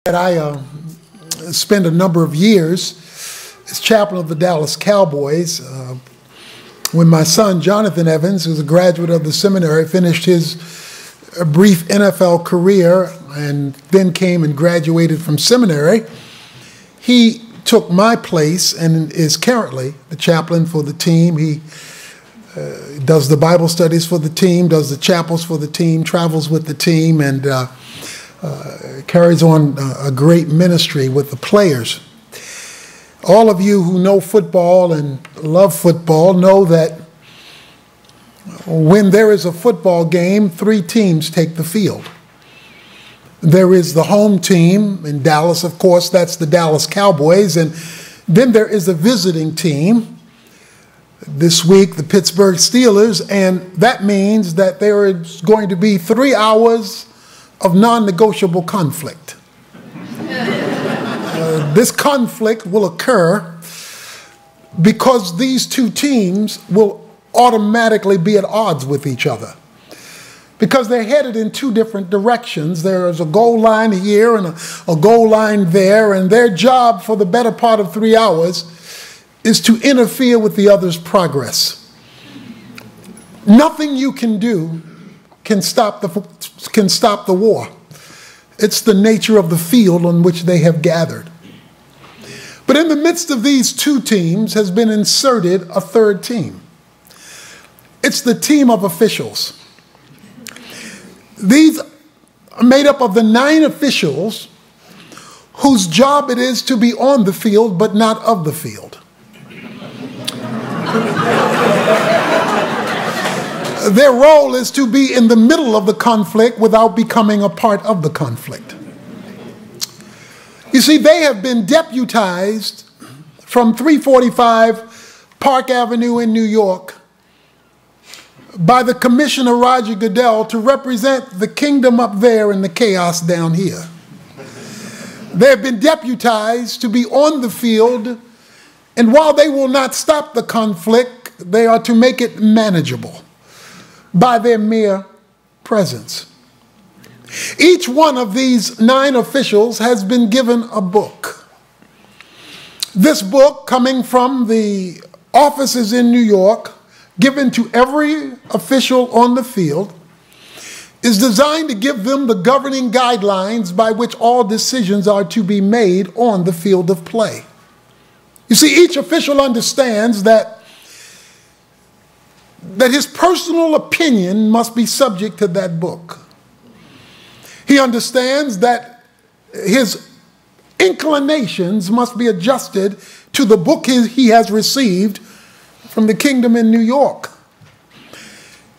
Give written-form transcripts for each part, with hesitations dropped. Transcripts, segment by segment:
I spent a number of years as chaplain of the Dallas Cowboys. When my son, Jonathan Evans, who's a graduate of the seminary, finished his brief NFL career and then came and graduated from seminary, he took my place and is currently the chaplain for the team. He does the Bible studies for the team, does the chapels for the team, travels with the team, and carries on a great ministry with the players. All of you who know football and love football know that when there is a football game, three teams take the field. There is the home team in Dallas, of course, that's the Dallas Cowboys, and then there is a visiting team. This week, the Pittsburgh Steelers, and that means that there is going to be 3 hours of non-negotiable conflict. This conflict will occur because these two teams will automatically be at odds with each other because they're headed in two different directions. There is a goal line here and a goal line there, and their job for the better part of 3 hours is to interfere with the other's progress. Nothing you can do can stop the war. It's the nature of the field on which they have gathered. But in the midst of these two teams has been inserted a third team. It's the team of officials. These are made up of the 9 officials whose job it is to be on the field but not of the field. Their role is to be in the middle of the conflict without becoming a part of the conflict. You see, they have been deputized from 345 Park Avenue in New York by the Commissioner Roger Goodell to represent the kingdom up there and the chaos down here. They have been deputized to be on the field, and while they will not stop the conflict, they are to make it manageable by their mere presence. Each one of these 9 officials has been given a book. This book, coming from the offices in New York, given to every official on the field, is designed to give them the governing guidelines by which all decisions are to be made on the field of play. You see, each official understands that his personal opinion must be subject to that book. He understands that his inclinations must be adjusted to the book he has received from the kingdom in New York.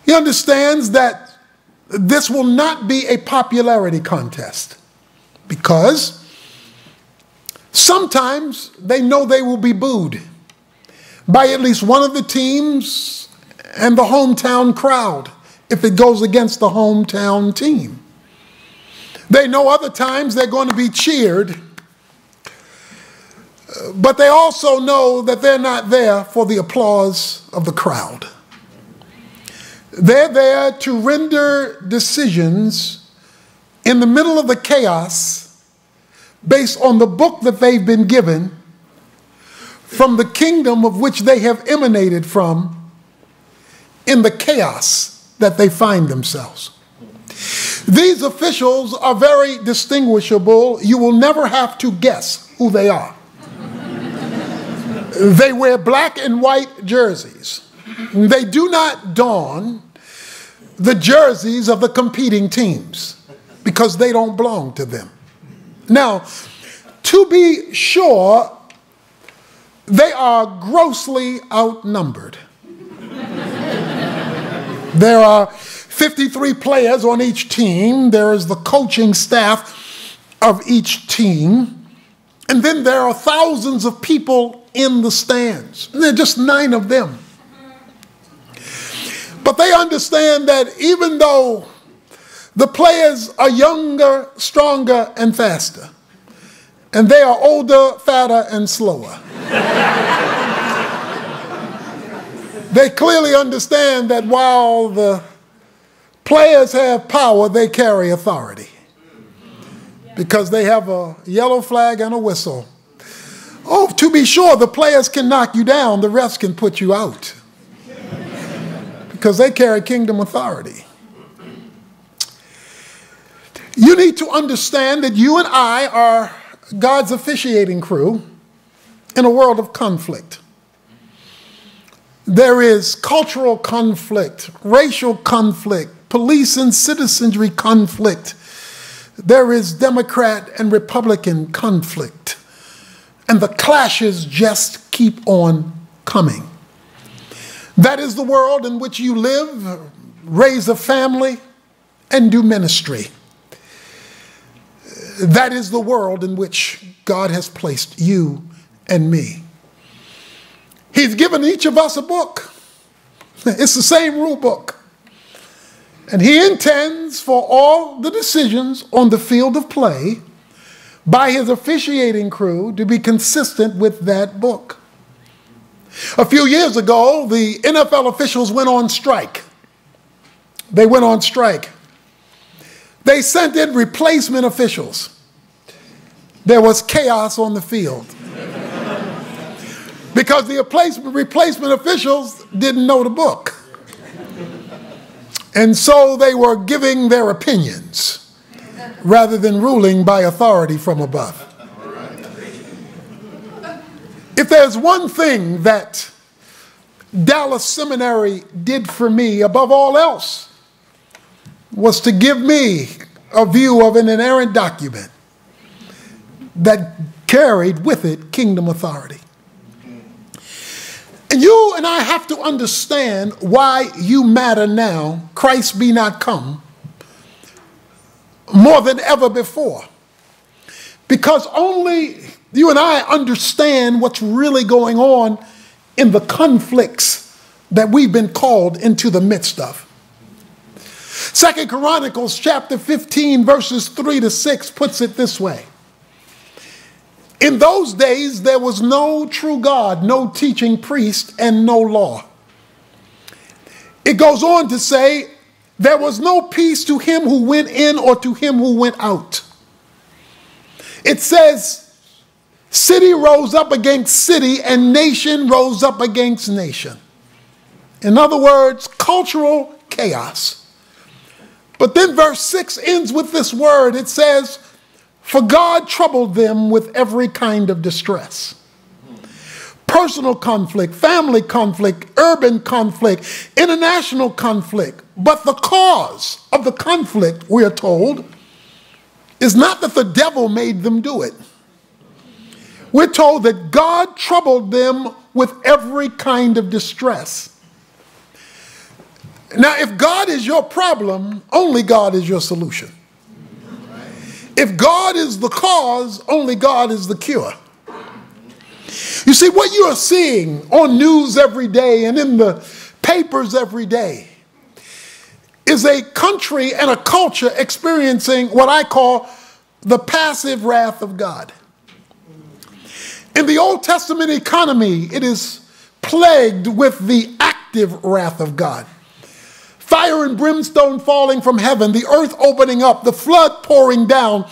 He understands that this will not be a popularity contest because sometimes they know they will be booed by at least one of the teams and the hometown crowd if it goes against the hometown team. They know other times they're going to be cheered, but they also know that they're not there for the applause of the crowd. They're there to render decisions in the middle of the chaos based on the book that they've been given from the kingdom of which they have emanated from in the chaos that they find themselves. These officials are very distinguishable. You will never have to guess who they are. They wear black and white jerseys. They do not don the jerseys of the competing teams because they don't belong to them. Now, to be sure, they are grossly outnumbered. There are 53 players on each team. There is the coaching staff of each team. And then there are thousands of people in the stands. And there are just 9 of them. But they understand that even though the players are younger, stronger, and faster, and they are older, fatter, and slower, they clearly understand that while the players have power, they carry authority. because they have a yellow flag and a whistle. Oh, to be sure, the players can knock you down, the refs can put you out, because they carry kingdom authority. You need to understand that you and I are God's officiating crew in a world of conflict. There is cultural conflict, racial conflict, police and citizenry conflict. There is Democrat and Republican conflict. And the clashes just keep on coming. That is the world in which you live, raise a family, and do ministry. That is the world in which God has placed you and me. He's given each of us a book. It's the same rule book. And he intends for all the decisions on the field of play by his officiating crew to be consistent with that book. A few years ago, the NFL officials went on strike. They went on strike. They sent in replacement officials. There was chaos on the field because the replacement officials didn't know the book. And so they were giving their opinions rather than ruling by authority from above. If there's one thing that Dallas Seminary did for me above all else, was to give me a view of an inerrant document that carried with it kingdom authority. And you and I have to understand why you matter now, Christ be not come, more than ever before. Because only you and I understand what's really going on in the conflicts that we've been called into the midst of. 2 Chronicles chapter 15 verses 3 to 6 puts it this way. In those days there was no true God, no teaching priest, and no law. It goes on to say, there was no peace to him who went in or to him who went out. It says, city rose up against city and nation rose up against nation. In other words, cultural chaos. But then verse 6 ends with this word. It says, for God troubled them with every kind of distress. Personal conflict, family conflict, urban conflict, international conflict. But the cause of the conflict, we are told, is not that the devil made them do it. We're told that God troubled them with every kind of distress. Now, if God is your problem, only God is your solution. If God is the cause, only God is the cure. You see, what you are seeing on news every day and in the papers every day is a country and a culture experiencing what I call the passive wrath of God. In the Old Testament economy, it is plagued with the active wrath of God. Fire and brimstone falling from heaven, the earth opening up, the flood pouring down,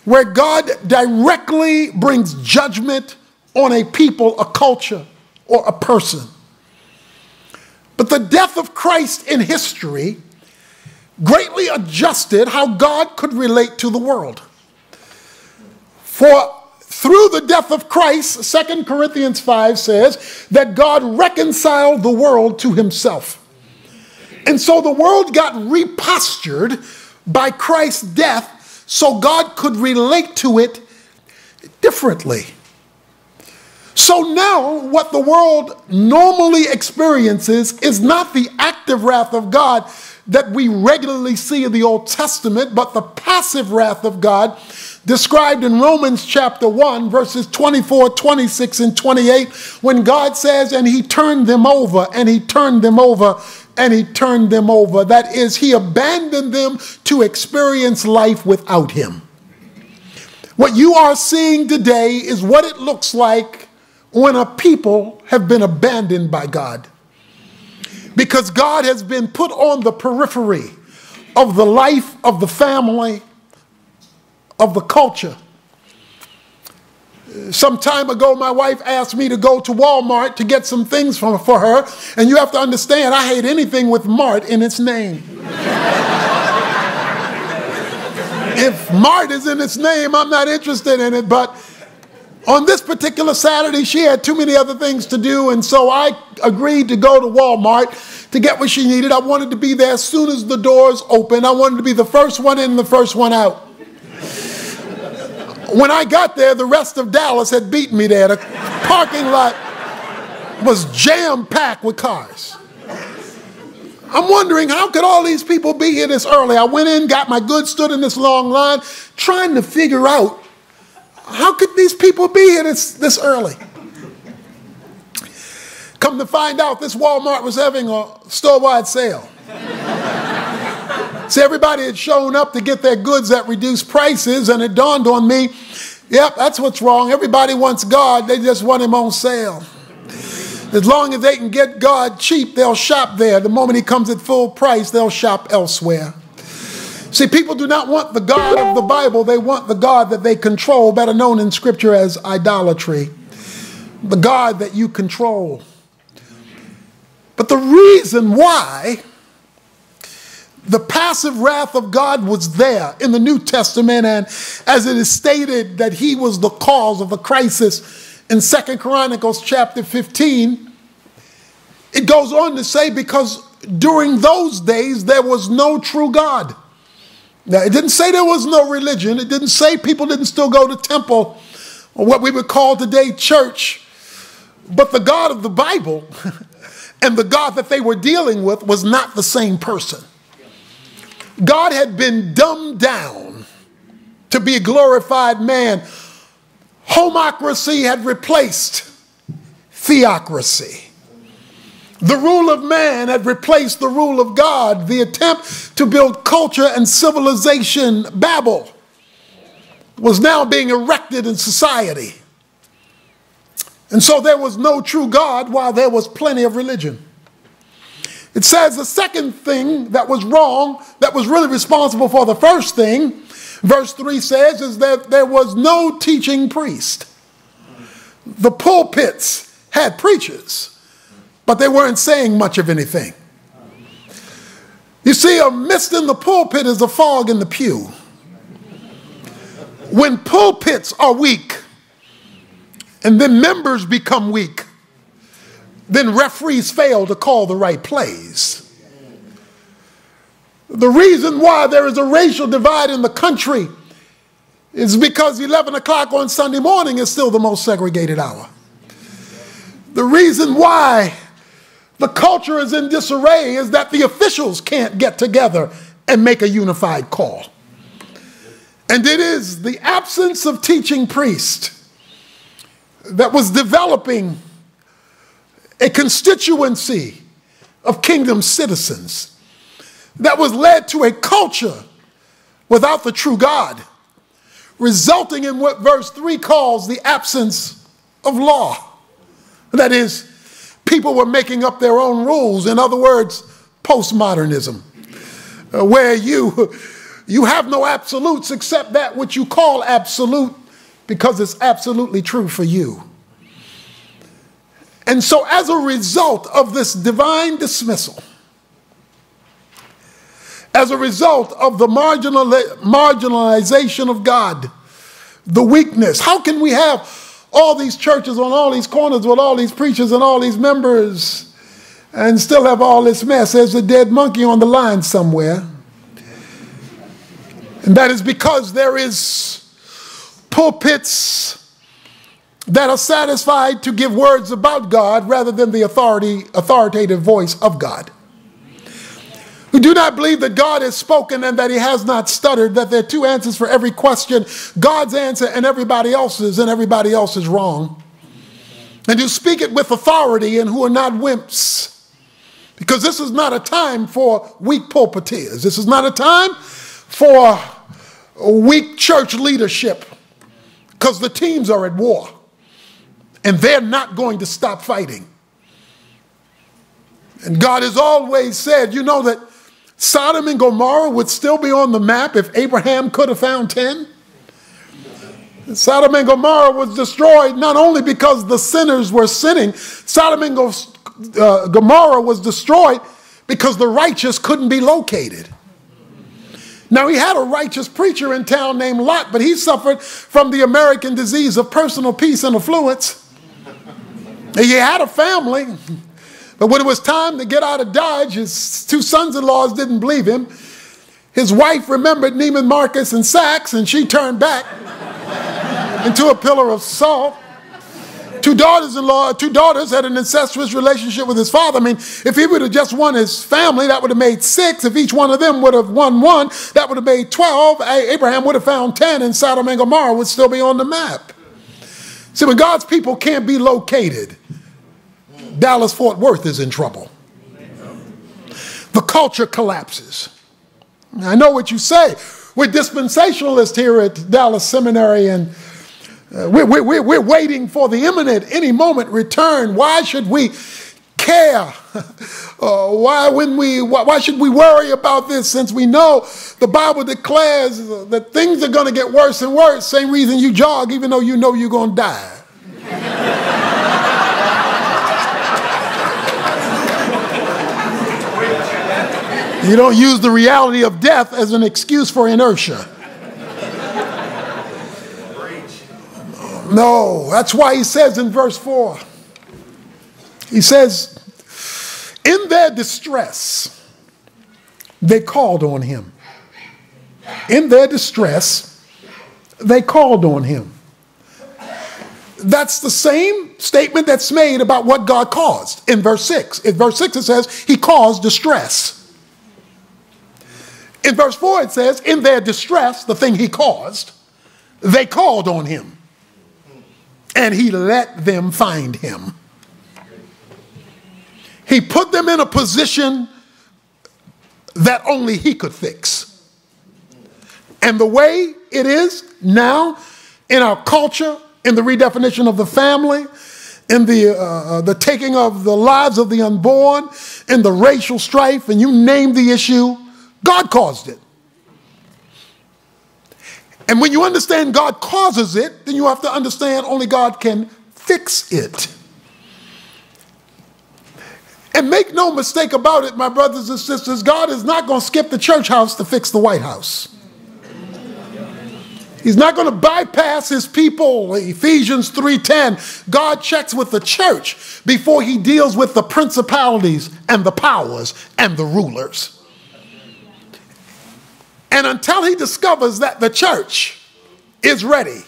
where God directly brings judgment on a people, a culture, or a person. But the death of Christ in history greatly adjusted how God could relate to the world. For through the death of Christ, 2 Corinthians 5 says that God reconciled the world to himself. And so the world got repostured by Christ's death so God could relate to it differently. So now what the world normally experiences is not the active wrath of God that we regularly see in the Old Testament, but the passive wrath of God described in Romans chapter 1, verses 24, 26, and 28, when God says, and he turned them over, and he turned them over, and he turned them over. That is, he abandoned them to experience life without him. What you are seeing today is what it looks like when a people have been abandoned by God. Because God has been put on the periphery of the life of the family, of the culture. Some time ago, my wife asked me to go to Walmart to get some things for her. And you have to understand, I hate anything with Mart in its name. If Mart is in its name, I'm not interested in it. But on this particular Saturday, she had too many other things to do. And so I agreed to go to Walmart to get what she needed. I wanted to be there as soon as the doors opened. I wanted to be the first one in and the first one out. When I got there, the rest of Dallas had beaten me there. The parking lot was jam-packed with cars. I'm wondering, how could all these people be here this early? I went in, got my goods, stood in this long line, trying to figure out, how could these people be here this early? Come to find out, this Walmart was having a store-wide sale. See, everybody had shown up to get their goods at reduced prices, and it dawned on me, yep, that's what's wrong. Everybody wants God, they just want him on sale. As long as they can get God cheap, they'll shop there. The moment he comes at full price, they'll shop elsewhere. See, people do not want the God of the Bible, they want the God that they control, better known in Scripture as idolatry. The God that you control. But the reason why the passive wrath of God was there in the New Testament, and as it is stated that he was the cause of the crisis in 2 Chronicles chapter 15, it goes on to say because during those days there was no true God. Now, it didn't say there was no religion. It didn't say people didn't still go to temple or what we would call today church. But the God of the Bible and the God that they were dealing with was not the same person. God had been dumbed down to be a glorified man. Homocracy had replaced theocracy. The rule of man had replaced the rule of God. The attempt to build culture and civilization, Babel, was now being erected in society. And so there was no true God while there was plenty of religion. It says the second thing that was wrong, that was really responsible for the first thing, verse 3 says, is that there was no teaching priest. The pulpits had preachers, but they weren't saying much of anything. You see, a mist in the pulpit is a fog in the pew. When pulpits are weak, and then members become weak, then referees fail to call the right plays. The reason why there is a racial divide in the country is because 11 o'clock on Sunday morning is still the most segregated hour. The reason why the culture is in disarray is that the officials can't get together and make a unified call. And it is the absence of teaching priests that was developing a constituency of kingdom citizens that was led to a culture without the true God, resulting in what verse 3 calls the absence of law. That is, people were making up their own rules. In other words, postmodernism, where you have no absolutes except that which you call absolute because it's absolutely true for you. And so as a result of this divine dismissal, as a result of the marginalization of God, the weakness, how can we have all these churches on all these corners with all these preachers and all these members and still have all this mess? There's a dead monkey on the line somewhere. And that is because there is pulpits that are satisfied to give words about God rather than the authoritative voice of God. We do not believe that God has spoken and that he has not stuttered, that there are two answers for every question, God's answer and everybody else's wrong. And who speak it with authority and who are not wimps. Because this is not a time for weak pulpiteers. This is not a time for weak church leadership, because the teams are at war. And they're not going to stop fighting. And God has always said, you know, that Sodom and Gomorrah would still be on the map if Abraham could have found 10. Sodom and Gomorrah was destroyed not only because the sinners were sinning. Sodom and Gomorrah was destroyed because the righteous couldn't be located. Now, he had a righteous preacher in town named Lot, but he suffered from the American disease of personal peace and affluence. He had a family, but when it was time to get out of Dodge, his two sons-in-laws didn't believe him. His wife remembered Neiman Marcus and Saks, and she turned back into a pillar of salt. Two daughters had an incestuous relationship with his father. I mean, if he would have just won his family, that would have made 6. If each one of them would have won 1, that would have made 12. Abraham would have found 10, and Sodom and Gomorrah would still be on the map. See, when God's people can't be located, Dallas-Fort Worth is in trouble. The culture collapses. I know what you say. We're dispensationalists here at Dallas Seminary, and we're waiting for the imminent, any moment return. Why should we care? Why should we worry about this, since we know the Bible declares that things are going to get worse and worse? Same reason you jog, even though you know you're going to die. You don't use the reality of death as an excuse for inertia. No, that's why he says in verse 4, he says, in their distress, they called on him. In their distress, they called on him. That's the same statement that's made about what God caused in verse 6. In verse 6 it says, he caused distress. In verse 4 it says, in their distress, the thing he caused, they called on him. And he let them find him. He put them in a position that only he could fix. And the way it is now in our culture, in the redefinition of the family, in the taking of the lives of the unborn, in the racial strife, and you name the issue, God caused it. And when you understand God causes it, then you have to understand only God can fix it. And make no mistake about it, my brothers and sisters, God is not going to skip the church house to fix the White House. He's not going to bypass his people. Ephesians 3:10, God checks with the church before he deals with the principalities and the powers and the rulers. And until he discovers that the church is ready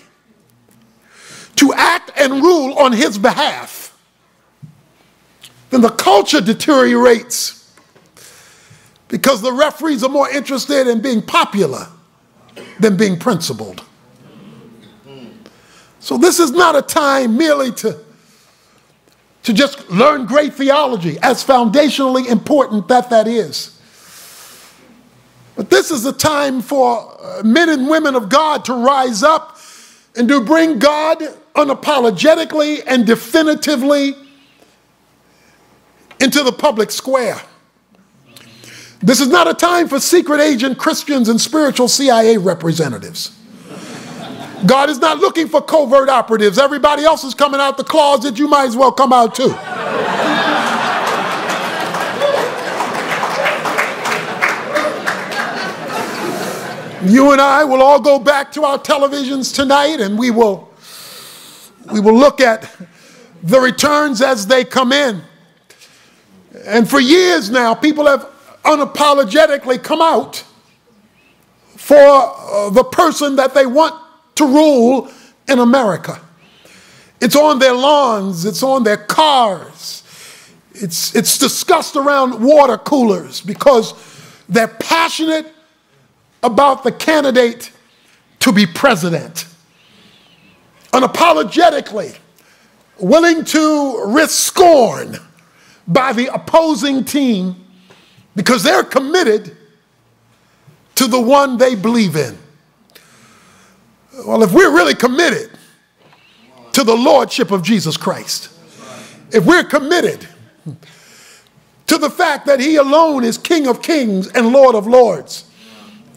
to act and rule on his behalf, then the culture deteriorates, because the referees are more interested in being popular than being principled. So this is not a time merely to just learn great theology, as foundationally important that is. But this is a time for men and women of God to rise up and to bring God unapologetically and definitively into the public square. This is not a time for secret agent Christians and spiritual CIA representatives. God is not looking for covert operatives. Everybody else is coming out the closet. You might as well come out too. You and I will all go back to our televisions tonight, and we will look at the returns as they come in. And for years now, people have unapologetically come out for the person that they want to rule in America. It's on their lawns, it's on their cars, it's discussed around water coolers, because they're passionate about the candidate to be president. Unapologetically willing to risk scorn by the opposing team because they're committed to the one they believe in. Well, if we're really committed to the lordship of Jesus Christ, if we're committed to the fact that he alone is King of Kings and Lord of Lords,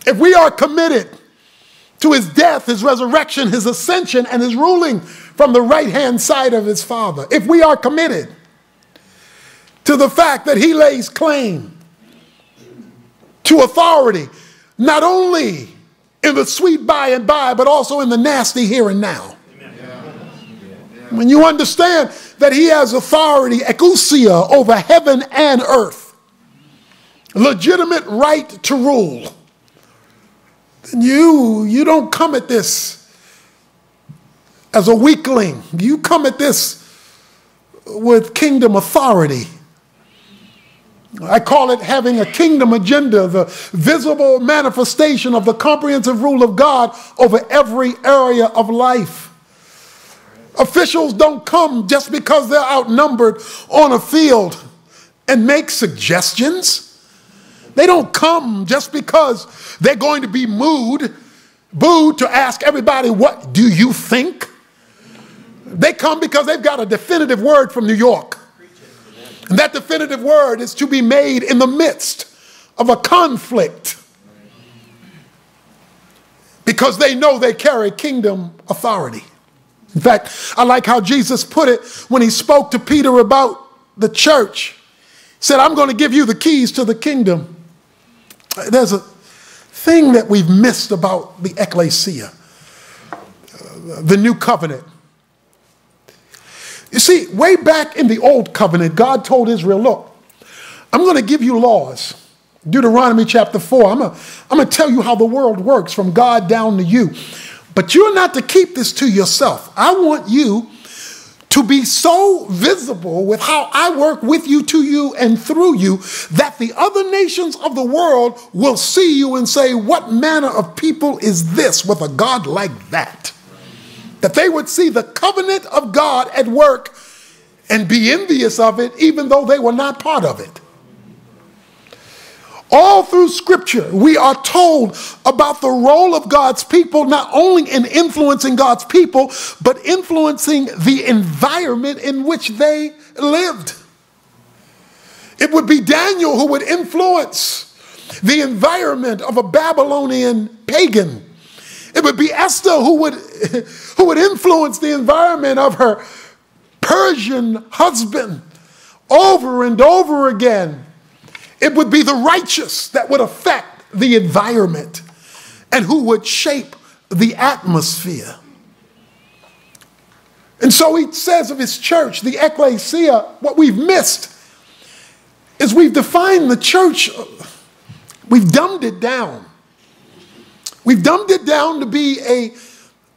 if we are committed to his death, his resurrection, his ascension, and his ruling from the right-hand side of his Father, if we are committed to the fact that he lays claim to authority, not only in the sweet by and by, but also in the nasty here and now. When you understand that he has authority, exousia, over heaven and earth, legitimate right to rule, then you don't come at this as a weakling. You come at this with kingdom authority. I call it having a kingdom agenda, the visible manifestation of the comprehensive rule of God over every area of life. Officials don't come just because they're outnumbered on a field and make suggestions. They don't come just because they're going to be booed to ask everybody, what do you think? They come because they've got a definitive word from New York. And that definitive word is to be made in the midst of a conflict, because they know they carry kingdom authority. In fact, I like how Jesus put it when he spoke to Peter about the church. He said, I'm going to give you the keys to the kingdom. There's a thing that we've missed about the ecclesia, the new covenant. You see, way back in the old covenant, God told Israel, look, I'm going to give you laws. Deuteronomy chapter 4, I'm going to tell you how the world works from God down to you. But you're not to keep this to yourself. I want you to be so visible with how I work with you, to you, and through you, that the other nations of the world will see you and say, what manner of people is this with a God like that? That they would see the covenant of God at work and be envious of it, even though they were not part of it. All through Scripture, we are told about the role of God's people, not only in influencing God's people, but influencing the environment in which they lived. It would be Daniel who would influence the environment of a Babylonian pagan. It would be Esther who would influence the environment of her Persian husband over and over again. It would be the righteous that would affect the environment and who would shape the atmosphere. And so he says of his church, the ecclesia, what we've missed is we've defined the church, we've dumbed it down. We've dumbed it down to be a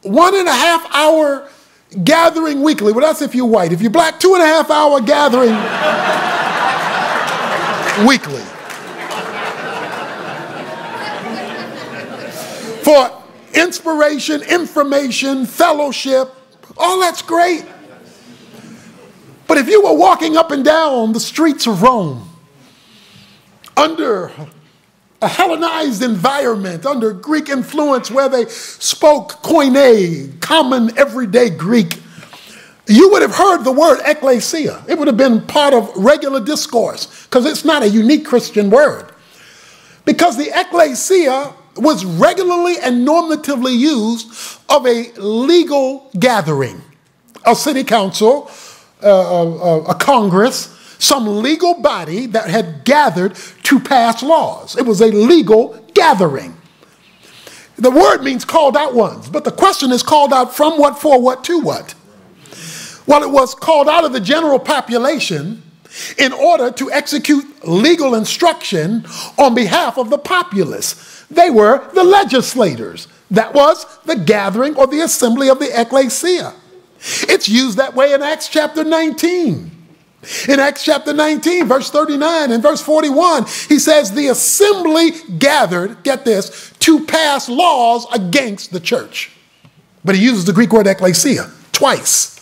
1.5 hour gathering weekly. Well, that's if you're white. If you're black, 2.5 hour gathering weekly. For inspiration, information, fellowship, all that's great. But if you were walking up and down the streets of Rome under a Hellenized environment, under Greek influence where they spoke koine, common everyday Greek, you would have heard the word ecclesia. It would have been part of regular discourse, because it's not a unique Christian word. Because the ecclesia was regularly and normatively used of a legal gathering, a city council, a Congress, some legal body that had gathered to pass laws. It was a legal gathering. The word means called out ones, but the question is called out from what, for what, to what? Well, it was called out of the general population in order to execute legal instruction on behalf of the populace. They were the legislators. That was the gathering or the assembly of the ecclesia. It's used that way in Acts chapter 19. In Acts chapter 19, verse 39 and verse 41, he says the assembly gathered, get this, to pass laws against the church. But he uses the Greek word ecclesia twice,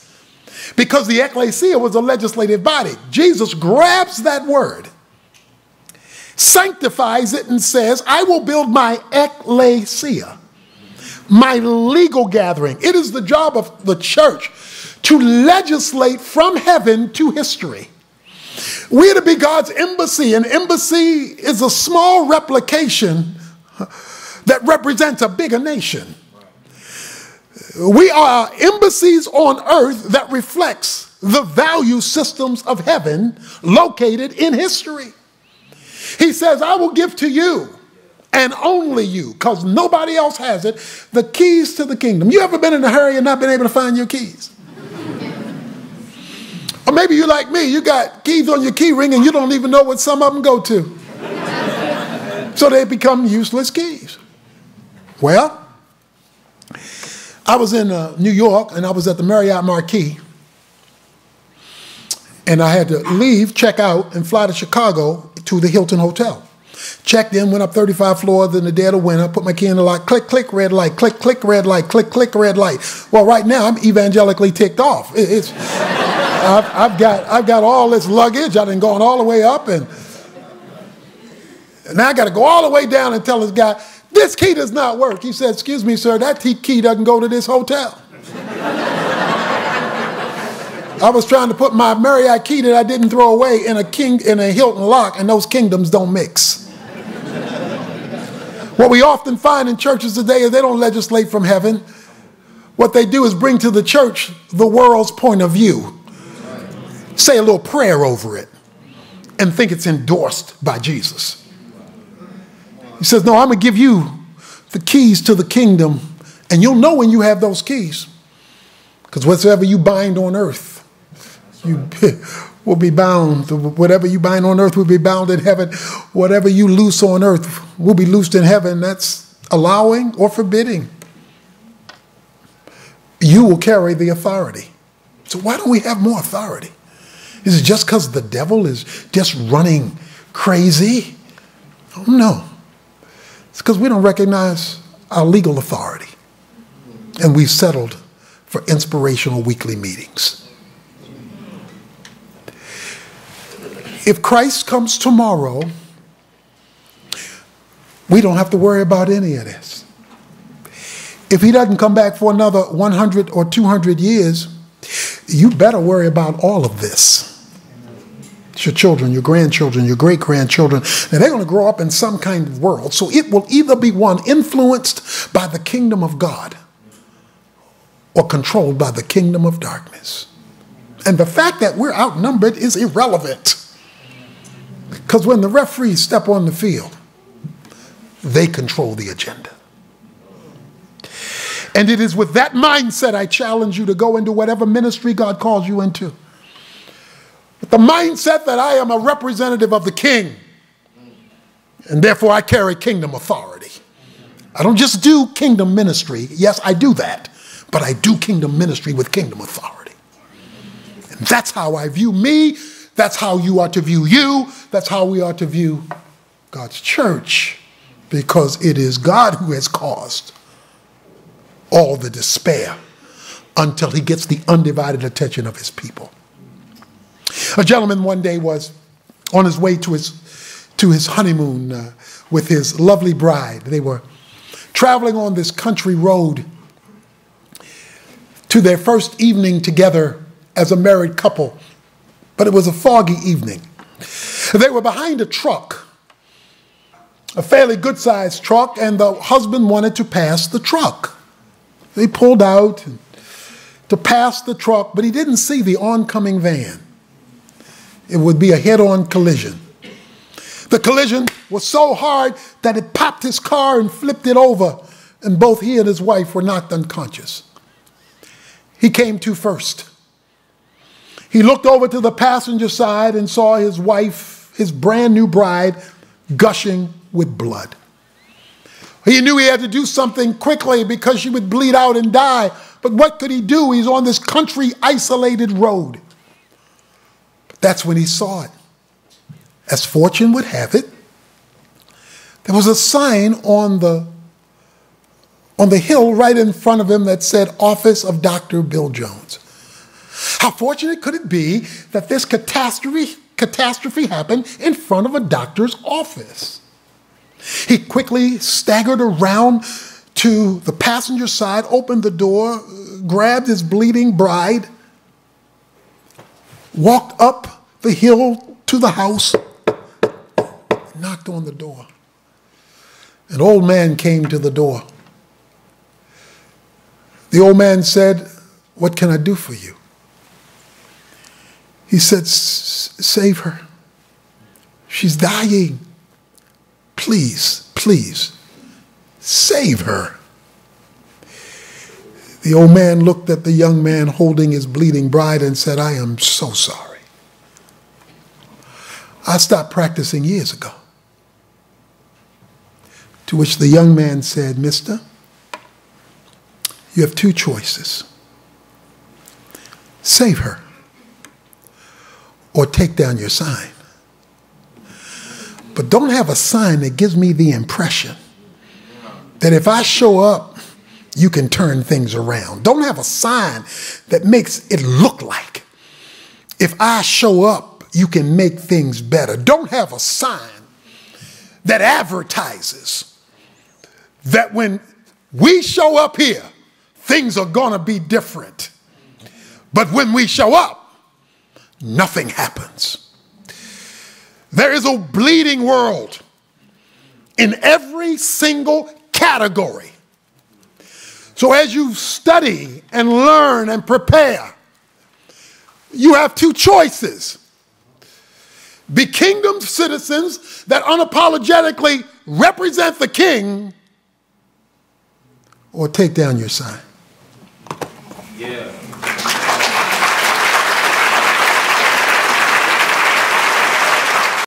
because the ecclesia was a legislative body. Jesus grabs that word, sanctifies it, and says, I will build my ecclesia, my legal gathering. It is the job of the church to legislate from heaven to history. We are to be God's embassy. An embassy is a small replication that represents a bigger nation. We are embassies on earth that reflects the value systems of heaven located in history. He says, I will give to you, and only you, because nobody else has it, the keys to the kingdom. You ever been in a hurry and not been able to find your keys? Or maybe you're like me, you got keys on your key ring and you don't even know what some of them go to. So they become useless keys. Well, I was in New York and I was at the Marriott Marquis. And I had to leave, check out, and fly to Chicago to the Hilton Hotel. Checked in, went up 35 floors in the dead of winter, put my key in the lock, click, click, red light, click, click, red light, click, click, red light. Well, right now, I'm evangelically ticked off. I've got all this luggage. I've been going all the way up, and now I got to go all the way down and tell this guy, this key does not work. He said, excuse me, sir, that key doesn't go to this hotel. I was trying to put my Marriott key that I didn't throw away in a Hilton lock, and those kingdoms don't mix. What we often find in churches today is they don't legislate from heaven. What they do is bring to the church the world's point of view. Say a little prayer over it and think it's endorsed by Jesus. He says, no, I'm going to give you the keys to the kingdom, and you'll know when you have those keys. Because whatsoever you bind on earth, you will be bound. Whatever you bind on earth will be bound in heaven. Whatever you loose on earth will be loosed in heaven. That's allowing or forbidding. You will carry the authority. So why don't we have more authority? Is it just because the devil is just running crazy? Oh, no. It's because we don't recognize our legal authority. And we've settled for inspirational weekly meetings. If Christ comes tomorrow, we don't have to worry about any of this. If he doesn't come back for another 100 or 200 years, you better worry about all of this. It's your children, your grandchildren, your great-grandchildren. Now, they're going to grow up in some kind of world. So it will either be one influenced by the kingdom of God or controlled by the kingdom of darkness. And the fact that we're outnumbered is irrelevant. Because when the referees step on the field, they control the agenda. And it is with that mindset I challenge you to go into whatever ministry God calls you into. With the mindset that I am a representative of the King, and therefore I carry kingdom authority. I don't just do kingdom ministry. Yes, I do that. But I do kingdom ministry with kingdom authority. And that's how I view me. That's how you are to view you. That's how we are to view God's church. Because it is God who has caused all the despair until he gets the undivided attention of his people. A gentleman one day was on his way to his honeymoon with his lovely bride. They were traveling on this country road to their first evening together as a married couple. But it was a foggy evening. They were behind a truck, a fairly good-sized truck, and the husband wanted to pass the truck. They pulled out to pass the truck, but he didn't see the oncoming van. It would be a head-on collision. The collision was so hard that it popped his car and flipped it over, and both he and his wife were knocked unconscious. He came to first. He looked over to the passenger side and saw his wife, his brand new bride, gushing with blood. He knew he had to do something quickly because she would bleed out and die. But what could he do? He's on this country isolated road. But that's when he saw it. As fortune would have it, there was a sign on the hill right in front of him that said, Office of Dr. Bill Jones. How fortunate could it be that this catastrophe happened in front of a doctor's office? He quickly staggered around to the passenger side, opened the door, grabbed his bleeding bride, walked up the hill to the house, knocked on the door. An old man came to the door. The old man said, what can I do for you? He said, save her. She's dying. Please, please, save her. The old man looked at the young man holding his bleeding bride and said, I am so sorry. I stopped practicing years ago. To which the young man said, mister, you have two choices. Save her or take down your sign. But don't have a sign that gives me the impression that if I show up, you can turn things around. Don't have a sign that makes it look like if I show up, you can make things better. Don't have a sign that advertises that when we show up here, things are going to be different. But when we show up, nothing happens. There is a bleeding world in every single category. So as you study and learn and prepare, you have two choices. Be kingdom citizens that unapologetically represent the king, or take down your sign. Yeah.